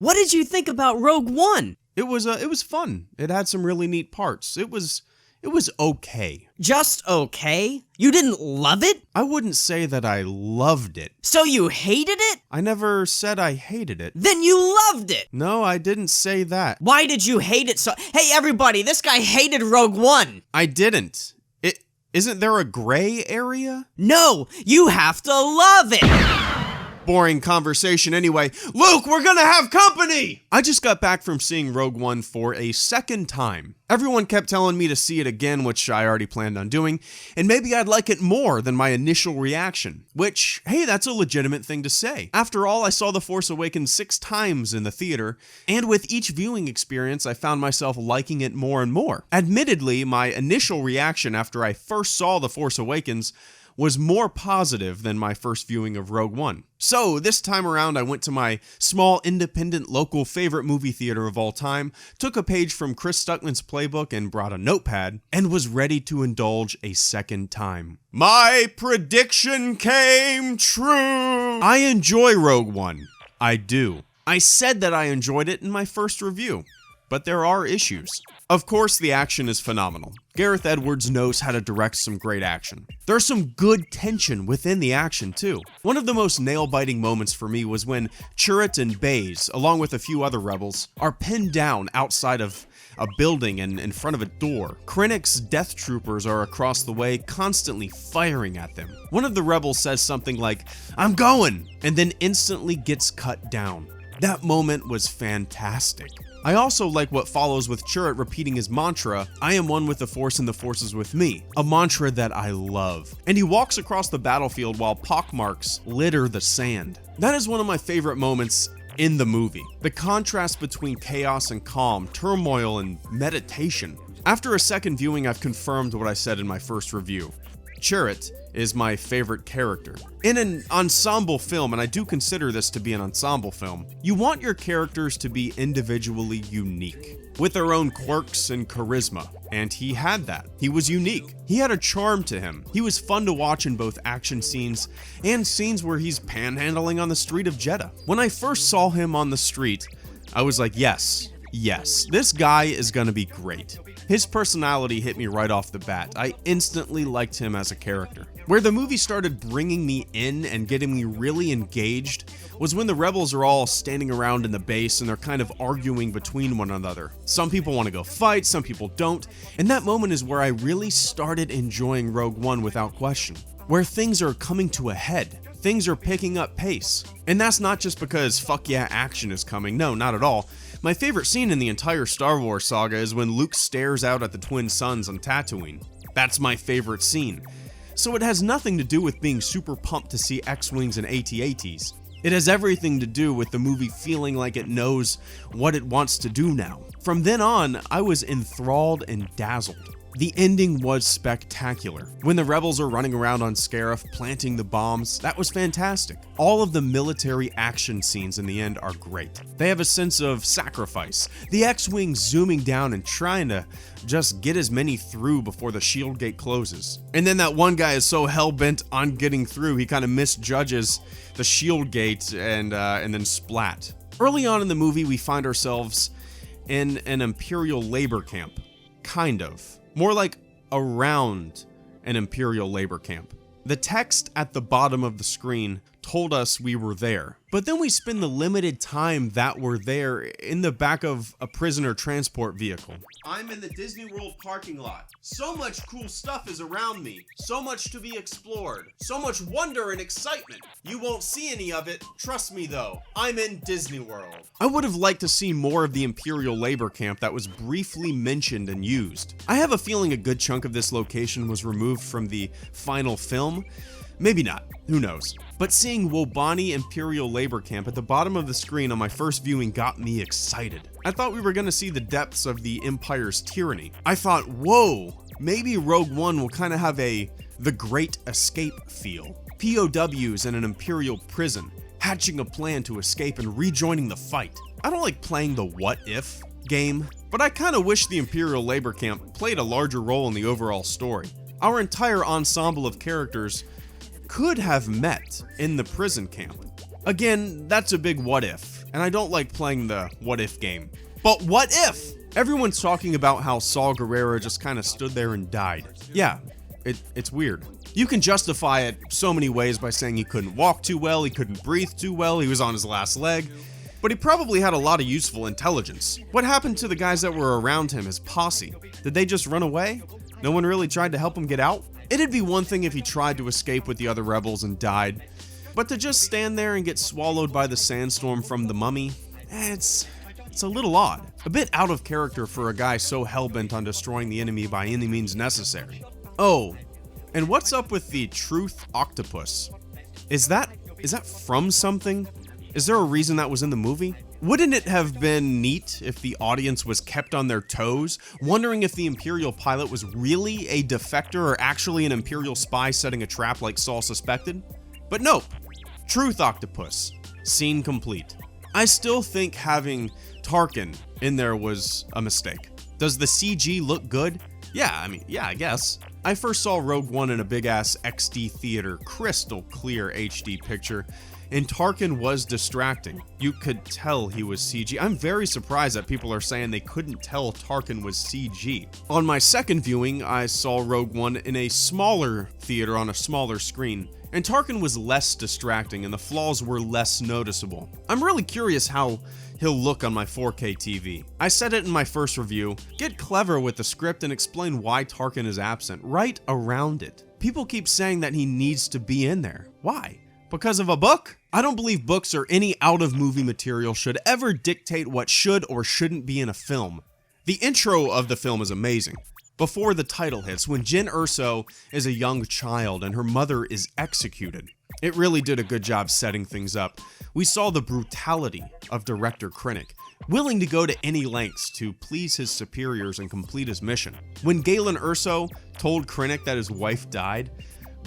What did you think about Rogue One? It was fun. It had some really neat parts. It was okay. Just okay? You didn't love it? I wouldn't say that I loved it. So you hated it? I never said I hated it. Then you loved it! No, I didn't say that. Why did you hate it so— Hey everybody, this guy hated Rogue One! I didn't. Isn't there a gray area? No, you have to love it! Boring conversation anyway. Luke, we're gonna have company! I just got back from seeing Rogue One for a second time. Everyone kept telling me to see it again, which I already planned on doing, and maybe I'd like it more than my initial reaction. Which, hey, that's a legitimate thing to say. After all, I saw The Force Awakens 6 times in the theater, and with each viewing experience, I found myself liking it more and more. Admittedly, my initial reaction after I first saw The Force Awakens was more positive than my first viewing of Rogue One. So this time around, I went to my small, independent, local favorite movie theater of all time, took a page from Chris Stuckman's playbook and brought a notepad, and was ready to indulge a second time. My prediction came true! I enjoy Rogue One. I do. I said that I enjoyed it in my first review, but there are issues. Of course, the action is phenomenal. Gareth Edwards knows how to direct some great action. There's some good tension within the action, too. One of the most nail-biting moments for me was when Chirrut and Baze, along with a few other rebels, are pinned down outside of a building and in front of a door. Krennic's death troopers are across the way, constantly firing at them. One of the rebels says something like, "I'm going," and then instantly gets cut down. That moment was fantastic. I also like what follows with Chirrut repeating his mantra, "I am one with the Force and the Force is with me," a mantra that I love. And he walks across the battlefield while pockmarks litter the sand. That is one of my favorite moments in the movie. The contrast between chaos and calm, turmoil and meditation. After a second viewing, I've confirmed what I said in my first review. Chirrut is my favorite character. In an ensemble film, and I do consider this to be an ensemble film, you want your characters to be individually unique, with their own quirks and charisma, and he had that. He was unique. He had a charm to him. He was fun to watch in both action scenes and scenes where he's panhandling on the street of Jeddah. When I first saw him on the street, I was like, yes, this guy is gonna be great. His personality hit me right off the bat. I instantly liked him as a character. Where the movie started bringing me in and getting me really engaged was when the rebels are all standing around in the base and they're kind of arguing between one another. Some people want to go fight, some people don't, and that moment is where I really started enjoying Rogue One without question. Where things are coming to a head. Things are picking up pace. And that's not just because fuck yeah action is coming, no, not at all. My favorite scene in the entire Star Wars saga is when Luke stares out at the twin suns on Tatooine. That's my favorite scene. So it has nothing to do with being super pumped to see X-Wings and AT-ATs. It has everything to do with the movie feeling like it knows what it wants to do now. From then on, I was enthralled and dazzled. The ending was spectacular. When the rebels are running around on Scarif, planting the bombs, that was fantastic. All of the military action scenes in the end are great. They have a sense of sacrifice. The X-Wing zooming down and trying to just get as many through before the shield gate closes. And then that one guy is so hell-bent on getting through, he kind of misjudges the shield gate and then splat. Early on in the movie, we find ourselves in an Imperial labor camp. Kind of. More like around an Imperial labor camp. The text at the bottom of the screen told us we were there, but then we spend the limited time that we're there in the back of a prisoner transport vehicle. I'm in the Disney World parking lot. So much cool stuff is around me. So much to be explored. So much wonder and excitement. You won't see any of it. Trust me though, I'm in Disney World. I would have liked to see more of the Imperial labor camp that was briefly mentioned and used. I have a feeling a good chunk of this location was removed from the final film. Maybe not, who knows. But seeing Wobani Imperial Labor Camp at the bottom of the screen on my first viewing got me excited. I thought we were going to see the depths of the Empire's tyranny. I thought, whoa, maybe Rogue One will kind of have the Great Escape feel. POWs in an Imperial prison, hatching a plan to escape and rejoining the fight. I don't like playing the what if game, but I kind of wish the Imperial Labor Camp played a larger role in the overall story. Our entire ensemble of characters could have met in the prison camp. Again, that's a big what if. and I don't like playing the what if game. But what if? Everyone's talking about how Saw Gerrera just kind of stood there and died. Yeah, it's weird. You can justify it so many ways by saying he couldn't walk too well, he couldn't breathe too well, he was on his last leg, but he probably had a lot of useful intelligence. What happened to the guys that were around him, his posse? Did they just run away? No one really tried to help him get out? It'd be one thing if he tried to escape with the other rebels and died, but to just stand there and get swallowed by the sandstorm from the mummy, it's a little odd. A bit out of character for a guy so hellbent on destroying the enemy by any means necessary. Oh, and what's up with the truth octopus? Is that from something? Is there a reason that was in the movie? Wouldn't it have been neat if the audience was kept on their toes, wondering if the Imperial pilot was really a defector or actually an Imperial spy setting a trap like Saul suspected? But nope. Truth octopus. Scene complete. I still think having Tarkin in there was a mistake. Does the CG look good? Yeah, I guess. I first saw Rogue One in a big-ass XD theater, crystal clear HD picture, and Tarkin was distracting. You could tell he was CG. I'm very surprised that people are saying they couldn't tell Tarkin was CG. On my second viewing, I saw Rogue One in a smaller theater on a smaller screen, and Tarkin was less distracting and the flaws were less noticeable. I'm really curious how he'll look on my 4K TV. I said it in my first review, get clever with the script and explain why Tarkin is absent. Write around it. People keep saying that he needs to be in there. Why? Because of a book? I don't believe books or any out-of-movie material should ever dictate what should or shouldn't be in a film. The intro of the film is amazing. Before the title hits, when Jyn Erso is a young child and her mother is executed. It really did a good job setting things up. We saw the brutality of director Krennic, willing to go to any lengths to please his superiors and complete his mission. When Galen Erso told Krennic that his wife died,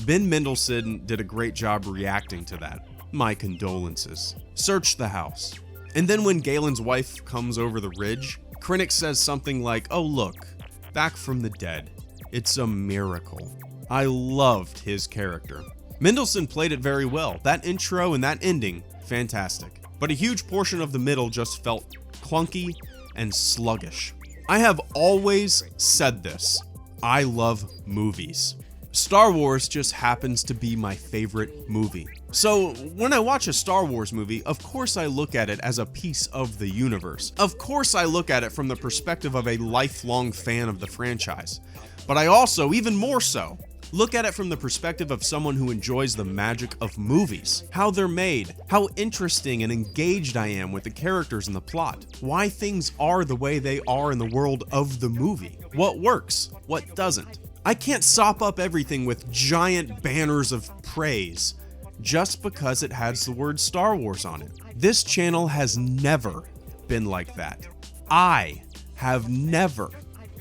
Ben Mendelsohn did a great job reacting to that. My condolences. Search the house. And then when Galen's wife comes over the ridge, Krennic says something like, "Oh look, back from the dead. It's a miracle." I loved his character. Mendelsohn played it very well. That intro and that ending, fantastic. But a huge portion of the middle just felt clunky and sluggish. I have always said this. I love movies. Star Wars just happens to be my favorite movie. So when I watch a Star Wars movie, of course I look at it as a piece of the universe. Of course I look at it from the perspective of a lifelong fan of the franchise. But I also, even more so, look at it from the perspective of someone who enjoys the magic of movies. How they're made, how interesting and engaged I am with the characters and the plot, why things are the way they are in the world of the movie, what works, what doesn't. I can't sop up everything with giant banners of praise just because it has the word Star Wars on it. This channel has never been like that. I have never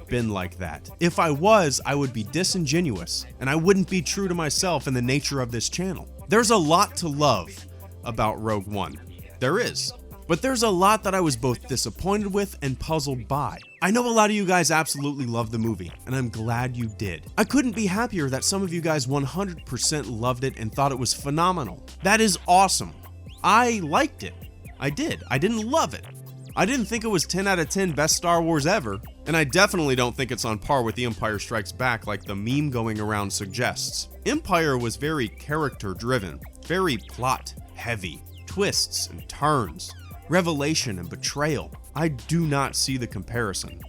been like that. If I was, I would be disingenuous and I wouldn't be true to myself and the nature of this channel. There's a lot to love about Rogue One. There is. But there's a lot that I was both disappointed with and puzzled by. I know a lot of you guys absolutely love the movie, and I'm glad you did. I couldn't be happier that some of you guys 100% loved it and thought it was phenomenal. That is awesome. I liked it. I did. I didn't love it. I didn't think it was 10 out of 10 best Star Wars ever, and I definitely don't think it's on par with The Empire Strikes Back like the meme going around suggests. Empire was very character-driven, very plot-heavy, twists and turns, revelation and betrayal. I do not see the comparison.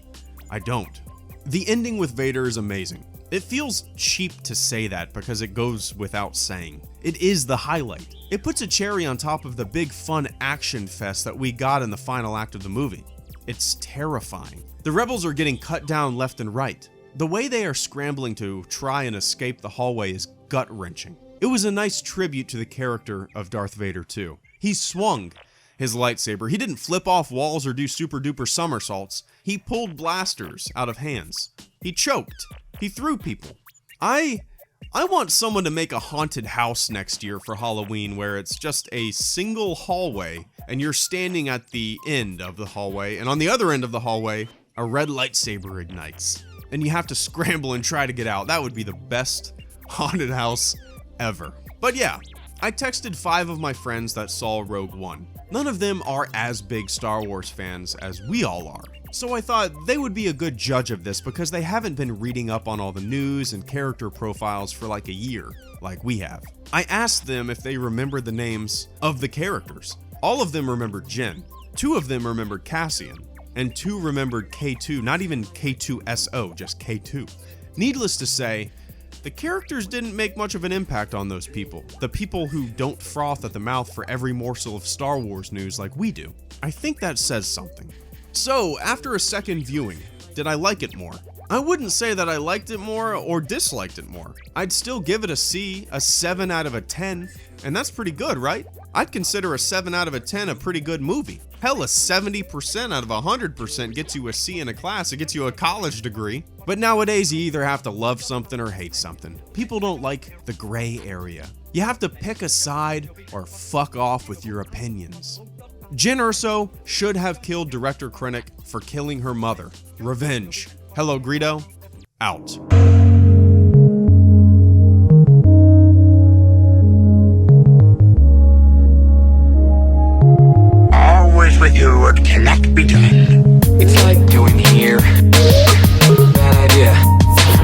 I don't. The ending with Vader is amazing. It feels cheap to say that because it goes without saying. It is the highlight. It puts a cherry on top of the big fun action fest that we got in the final act of the movie. It's terrifying. The rebels are getting cut down left and right. The way they are scrambling to try and escape the hallway is gut-wrenching. It was a nice tribute to the character of Darth Vader too. He swung his lightsaber. He didn't flip off walls or do super duper somersaults. He pulled blasters out of hands. He choked. He threw people. I want someone to make a haunted house next year for Halloween where it's just a single hallway and you're standing at the end of the hallway, and on the other end of the hallway, a red lightsaber ignites and you have to scramble and try to get out. That would be the best haunted house ever. But yeah, I texted 5 of my friends that saw Rogue One. None of them are as big Star Wars fans as we all are. So I thought they would be a good judge of this because they haven't been reading up on all the news and character profiles for like a year, like we have. I asked them if they remembered the names of the characters. All of them remembered Jyn. 2 of them remembered Cassian. And 2 remembered K2, not even K2SO, just K2. Needless to say, the characters didn't make much of an impact on those people. The people who don't froth at the mouth for every morsel of Star Wars news like we do. I think that says something. So, after a second viewing, did I like it more? I wouldn't say that I liked it more or disliked it more. I'd still give it a C, a 7 out of a 10, and that's pretty good, right? I'd consider a 7 out of a 10 a pretty good movie. Hell, a 70% out of 100% gets you a C in a class, it gets you a college degree. But nowadays, you either have to love something or hate something. People don't like the gray area. You have to pick a side or fuck off with your opinions. Jyn Erso should have killed Director Krennic for killing her mother. Revenge. HelloGreedo, out. Always with you would connect between